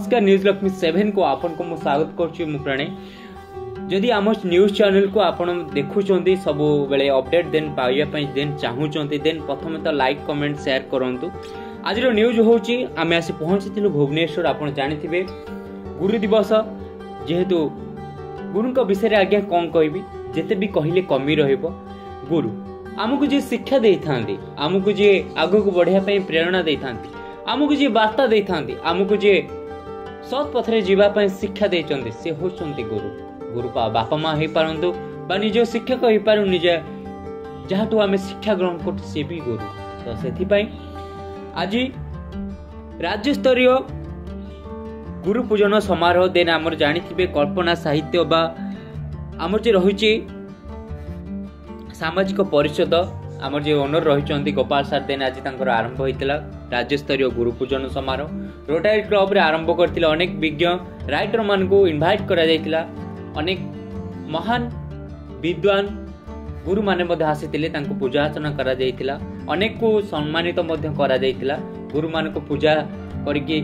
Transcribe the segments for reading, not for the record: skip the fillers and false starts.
नमस्कार न्यूज लक्ष्मी 7 को आपन को स्वागत करछि मु प्रणय। जदि आम न्यूज चैनल को आपन देखुचंती सब बेले अपडेट देन पाइया पई देन चाहूचंती देन प्रथम तो लाइक कमेंट शेयर करंतु। आज रो न्यूज होची आमे आसी पहुंचीथिलु भुवनेश्वर। आपन जानिथिबे गुरु दिवस जेहेतु गुरु को विषय आज्ञा कौन कहबी जेते भी कहले कमी रहइबो। गुरु आमको जे शिक्षा देई थांती, आमको जे आगो को बढ़िया पई प्रेरणा देई थांती, आमको जे वार्ता देई थांती, आमको जे सत पथरे जीवा पई शिक्षा देई चंदी से होचंती गुरु। गुरु बापा माँ हो पारंतु बा निज शिक्षक हो पारु निज जहाटू आमे शिक्षा ग्रहण कर से भी गुरु। तो सेथि पई आज राज्य स्तरीय गुरु पूजन समारोह देन आमर जानिथिबे कल्पना साहित्य बा आमर जे रहुची सामाजिक परिषद आमर जे ओनर रही गोपाल सार देन आज तांकर आरंभ होइतिला राज्य स्तरीय गुरु पूजन समारोह। रोटारी क्लब रे आरंभ करथिला। अनेक विज्ञ राइटर मान को इनवाइट करा जायतिला। अनेक महान विद्वान गुरु माने मध्ये आसीतिले, तांको पूजा अर्चना करा जायतिला। अनेक को सम्मानित मध्ये करा जायतिला। गुरु मान को पूजा करके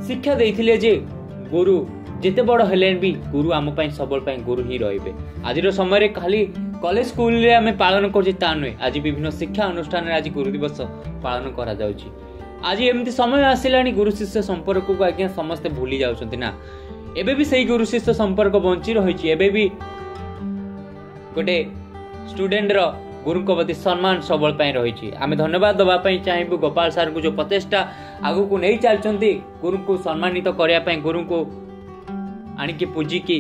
शिक्षा देइथिले जे गुरु जेते बड़ हेलेन भी गुरु आम पई सबल पई गुरु ही रहिबे। आज रो समय रे खाली कॉलेज स्कूल रे आमे पालन करछि ता नै, आज विभिन्न शिक्षा अनुष्ठान रे आज गुरु दिवस पालन करा जाउछि। आज एमती समय आसिलानी गुरु शिष्य संपर्क को आज्ञा समस्त भूली जाउछंती ना। एबे भी सही गुरु शिष्य संपर्क बंची रहिछि। एबे भी गोटे स्टूडेंट रो गुरु को प्रति सम्मान सबल पई रहिछि। आमे धन्यवाद दबा पई चाहिबु गोपाल सर को जो प्रचेष्टा आगु को नै चालचंती गुरु को सम्मानित करिया पई, गुरु को आनिके पूजी की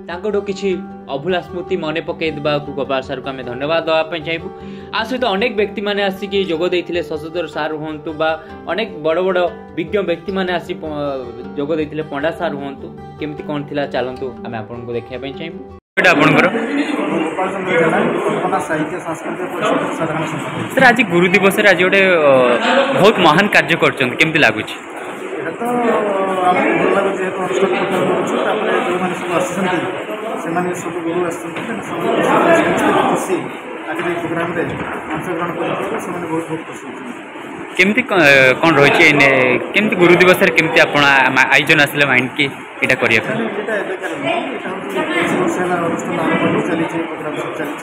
तांको किछि अभूला स्मृति मने पकई देबा गोपाल सर को आमे धन्यवाद दबा पई चाहिबु। आ सहित अनेक व्यक्ति माने आसिकी जोग दैथिले, शशधर सार हुंतु बा अनेक बड़ बड़ विज्ञ व्यक्ति माने आसी जोग दैथिले, पंडा सार हुंतु। केमति कोन थिला चालंतु आमे आपन को देखिया पई चाहिबु। एटा आपनकर कल्पना साहित्य सांस्कृतिक परिषद साधारण संपादक। सर आज गुरु दिवस रे आज गोटे बहुत महान कार्य करछन, केमति लागुछि? तो आमको भल लगे जेहेतु अनुष्ठान करूँ जो मैंने सब आसने सब गुरु आसते खुशी आज प्रोग्राम अंशग्रहण कर बहुत बहुत खुशी। केमती कौन रही केमती गुरु दिवस केमती आपण आयोजन आसले माइंड की एटा करिया अनुष्ठान आरंभ चली प्रोग्राम सब चली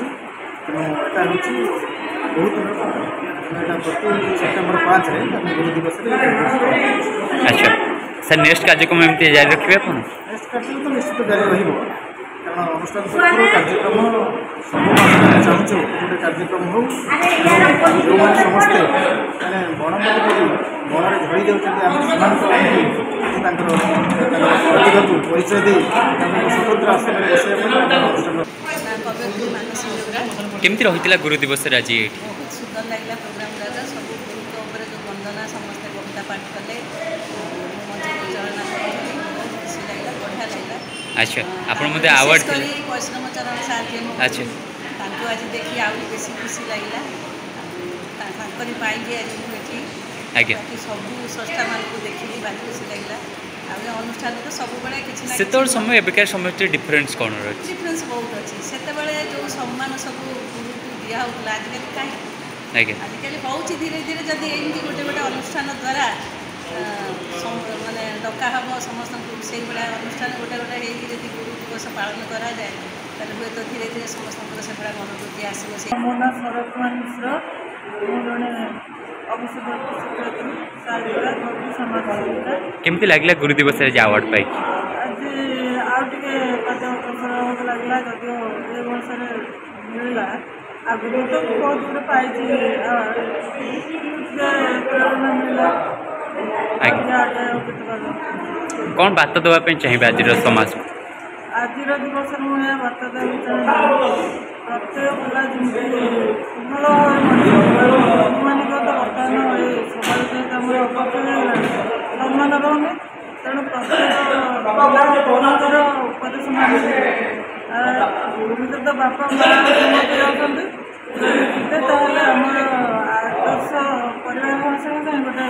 बहुत सेप्टेम्बर 5 गुरु दिवस। अच्छा सर नेक्स्ट कार्यक्रम एमती जारी रखिबे आपण? नेक्स्ट कार्यक्रम तो निश्चित जारी रहिबो, कारण अनुष्ठान सब कार्यक्रम सब चाहूँ गोटे कार्यक्रम हो जो मैंने समस्ते मैंने बणमाली बणरे झड़ी जाऊँच आम प्रतिभा को परिचय दे स्वतंत्र आसन बसाइबा। केमती रही गुरु दिवस आज? सुंदर लगला प्रोग्राम दादा सब गुरु के ऊपर जो वंदना समस्त कविता पाठ कले परिचालना बहुत खुशी लगला, बढ़िया लगला। अच्छा आपण मते अवार्ड करी वैष्णव चरण साथी। अच्छा तांको आज देखि आउरी बेसी खुशी लगला। तांकरी पाई जे आज एठी आज्ञा बाकी सब संस्था मान को देखि बाकी खुशी लगला। आ अनुष्ठान तो सब बेले किछि ना सेतोर समय एबेकार समय डिफरेंस कोन रहछि? डिफरेंस बहुत अछि। सेते बेले जो सम्मान सब गुरु को दिया होतला आज काई आजिकल हूँ धीरे धीरे जदि एमती गोटे गोटे अनुष्ठान द्वारा माने डका हम समस्त से भाया अनुष्ठान गोटे गोटे हो गुरु दिवस पालन करा जाए हूँ तो धीरे धीरे समस्त से भाया मनोवृत्ति आसो। मो ना शरद कुमार मिश्र, जड़े अभिषेक शिक्षयित्री समाजसेविका। केमती लागला गुरु दिवस रे अवार्ड पाई? आज आउटे पद लगला जदिव ए वर्ष मिलला आगुरी तो बहुत गुड़े पाई प्रेरणा मिला। कौन बात देवाई चाहिए आज समाज को? आज दिवस मुझे बात देवाई चाहिए प्रत्येक पिला जमी भल अनुमानिक तो बर्तमान ये समाज सहित आम अपचय सम्मान रोनी तेणु प्रत्येक पिला उपदेश मानिए गुरुदेव तो बापा माँ जाते आम आदर्श परिवार भाषा गोटे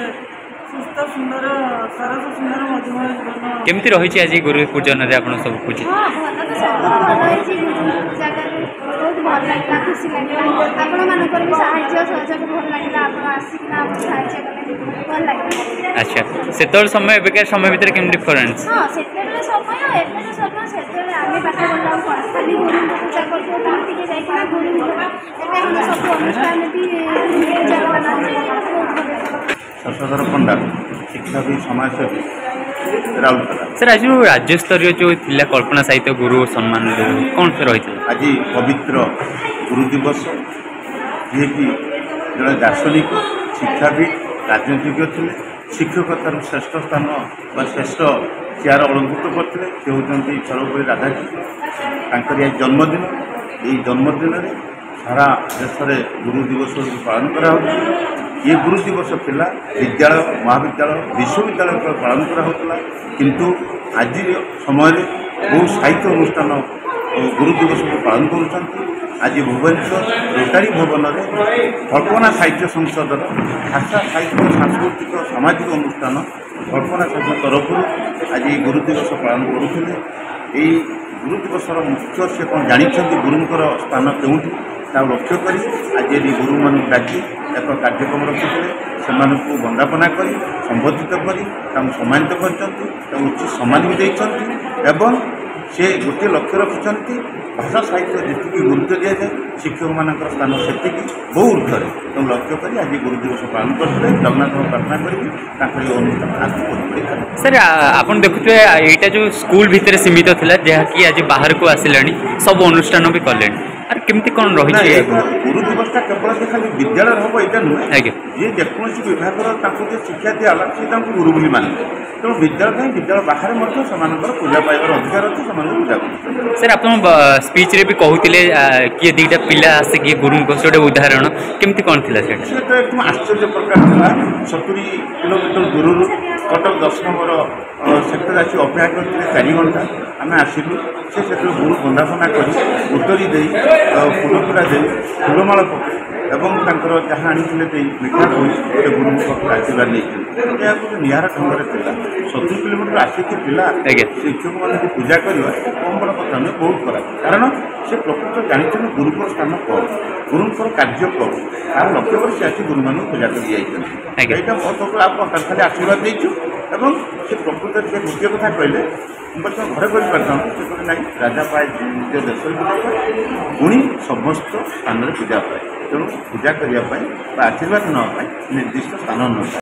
ସୁସ୍ଥ ସୁନ୍ଦର ସରସ ସୁନ୍ଦର ମଧୁମୟ ଜୀବନ। କେମିତି ରହିଛି ଆଜି ଗୁରୁ ପୂଜନରେ ଆପଣ ସବୁ ପୂଜା? ହଁ ଭଲ ତ ସବୁ ଭଲ ହେଇଛି ଜାଗାରେ ବହୁତ ଭଲ ଲାଗିଲା ଖୁସି ଲାଗିଲା ଆପଣମାନଙ୍କର ବି ସାହାଯ୍ୟ ସହଯୋଗ ଭଲ ଲାଗିଲା ଆପଣ ଆସିକିନା ଆମକୁ ସାହାଯ୍ୟ କଲେ ଭଲ ଲାଗିଲା। ଆଚ୍ଛା ସେତେବେଳେ ସମୟ ଏବେକାର ସମୟ ଭିତରେ କେମିତି ଡିଫରେନ୍ସ? ହଁ ସେତେବେଳେ ସମୟ ଏବେର ସମୟ ସେତେବେଳେ ଆମେ ପାଠ ପଢ଼ିଲା କ'ଣ ଖାଲି ଗୁରୁଙ୍କୁ ପୂଜା କରୁଥିବ ତାହା ଟିକେ ଯାଇକିନା ଗୁରୁଙ୍କୁ ଏବେ ଆମେ ସବୁ ଅନୁଷ୍ଠାନ ବି ପୂଜା କଲା ଶଶଧର ପଣ୍ଡା ଶିକ୍ଷାବିତ ସମାଜସେବୀ ରାଉରକେଲା। ସାର୍ ଆଜି ରାଜ୍ୟସ୍ତରୀୟ ଯେଉଁ ଥିଲା କଳ୍ପନା ସାହିତ୍ୟ ଗୁରୁ ସମ୍ମାନ କ'ଣ ରହିଥିଲା? ଆଜି ପବିତ୍ର ଗୁରୁ ଦିବସ, ଯିଏକି ଜଣେ ଦାର୍ଶନିକ ଶିକ୍ଷାବିତ ରାଜନୀତିଜ୍ଞ ଥିଲେ, ଶିକ୍ଷକତାର ଶ୍ରେଷ୍ଠ ସ୍ଥାନ ବା ଶ୍ରେଷ୍ଠ ଚେୟାର ଅଳଙ୍କୃତ କରିଥିଲେ। ସେ ହେଉଛନ୍ତି ସର୍ବପଲ୍ଲୀ ରାଧାକୃଷ୍ଣ। ତାଙ୍କର ଆଜି ଜନ୍ମଦିନ। ଏହି ଜନ୍ମଦିନରେ ସାରା ଦେଶରେ ଗୁରୁ ଦିବସ ପାଳନ କରାହେଉଛି। ये गुरु दिवस थिला विद्यालय महाविद्यालय विश्वविद्यालय पालन कराला किंतु आज समय बहु साहित्य अनुष्ठान गुरु दिवस को पालन करुँच। आज भुवनेश्वर रोटारी भवन में कल्पना साहित्य संसद भाषा साहित्य सांस्कृतिक सामाजिक अनुष्ठान कल्पना संसद तरफ आज गुरु दिवस पालन करुले। यही गुरु दिवस मुख्य से कौन जानते गुरुंर स्थान क्योंठी लक्ष्य कर आज गुरु मान डाकी एक कार्यक्रम रखिते से वंदापना कर संबोधित कर सम्मानित कर उचित सम्मान भी देते एवं से गोटे लक्ष्य रखिंट भाषा साहित्य जी गुरुत्व दि जाए शिक्षक मान स्थान से बहु ऊर्धर लक्ष्य कर आज गुरु दिवस पालन करते जगन्नाथ प्रार्थना करी अनुष्ठान आगे बढ़ी। सर आप देखुए यहाँ जो स्कूल भितर सीमित था जहाँकि आज बाहर को आसिला सब अनुष्ठान भी कले केमती कौन रही गुरु दिवसटा केवल खाली विद्यालय हम यहाँ नुहे जी जेकोसी विभाग शिक्षा दिगला सी गुरु बोली माने तेणु विद्यालय कहीं विद्यालय बाहर पूजा पाइबार अधिकार अच्छे से पूजा कर। सर आप स्पीच रे भी कहते किए दुईटा पिला आसिक गुरु गोटे उदाहरण केमती कौन थी से तो एकदम आश्चर्य प्रकार था। 70 किलोमीटर दूर कटक 10 नंबर सेक्टर आसी अपेक्षा करते 4 घंटा आम आसलु से गुरु बंदापना कर उतरी दे फुलतोड़ा दे फुलमाल पके एवं जहाँ आनी मिठा बोई से गुरु आशीर्वाद नहीं यह गोटे निरा ढंग से 70 किलोमीटर आसिक पिला शिक्षक मान पूजा करवा कम बड़ कथा नुहे बहुत खराब कारण से प्रकृत जानते गुरुकर स्थान कौन गुरुंर कार्य कौन तार लक्ष्य कर से आसी गुरु मान पूजा कर यहाँ बहुत आप खाली आशीर्वाद देचु एवं से प्रकृत से गोटे कथा कहले घरे करता से ना राजा पाए निज देश पुणी समस्त स्थान पूजा पाए तेणु पूजा करने आशीर्वाद नापी निर्दिष्ट स्थान न